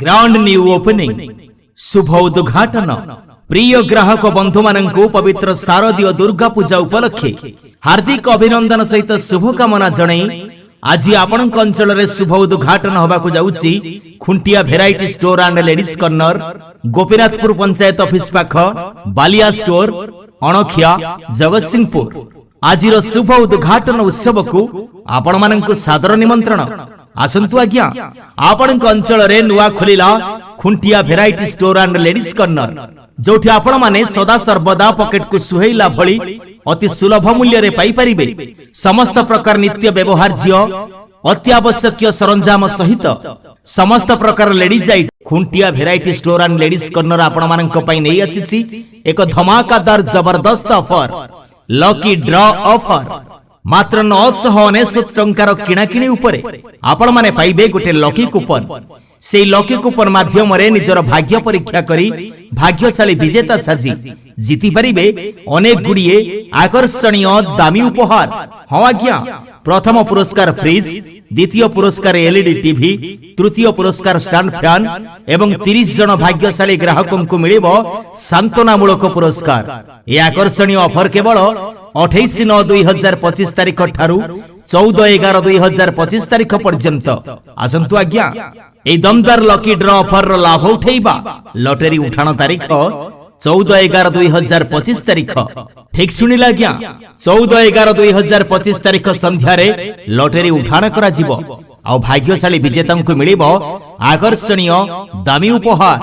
Grand new opening शुभ उद्घाटन प्रिय ग्राहक बंधु मानू पवित्र शारदीय दुर्गा पूजा उपलक्षे हार्दिक अभिनंदन सहित शुभकामना जणाई आज आपण अंचल में शुभ उद्घाटन होबाकू जाउची Khuntia variety store and ladies corner Gopinathpur panchayat office पाख बालिया स्टोर अणखिया जगतसिंहपुर आज शुभ उद्घाटन उत्सव को आपण मानकु सादर निमंत्रण आसंतु आज्ञा आपण अंचल में नुआ खोलिला Khuntia variety store and ladies corner जोठी आपण माने सदा सर्वदा पॉकेट को सुहेला भली अति सुलभ मूल्य रे पाई परिबे समस्त प्रकार नित्य व्यवहार्य अत्यावश्यक सरंजाम सहित समस्त प्रकार ladies item Khuntia variety store and ladies corner आपण मानक पई नै आसीछि एक धमाकादार जबरदस्त ऑफर लकी ड्रॉ ऑफर मात्र 999 टंकार किणाकिणी उपरे आपण माने पाइबे गोटे लकी कूपन से लकी कूपन माध्यम रे निजर भाग्य परीक्षा करी भाग्यशाली विजेता साजी जीति परिबे अनेक गुड़िए आकर्षणीय दामी उपहार हाँ आज्ञा प्रथम पुरस्कार फ्रिज द्वितीय पुरस्कार एलईडी टीवी तृतीय पुरस्कार स्टैंड फैन एवं 30 जन भाग्यशाली ग्राहकों को मिलिबो सांत्वनामूलक पुरस्कार यह आकर्षणीय ऑफर केवल 28/9/2025 तारीख ठारू 14/11/2025 तारीख पर्यंत आसंतु आज्ञा ए दमदार लकी ड्रॉ ऑफर रो लाभ उठेइबा लॉटरी उठाण तारीख 14/11/2025 तारीख ठीक सुनिला आज्ञा 14/11/2025 तारीख संध्या रे लॉटरी उठाण करा जिवो आ भाग्यशाली विजेता को मिलिबो आकर्षणीय दामी उपहार।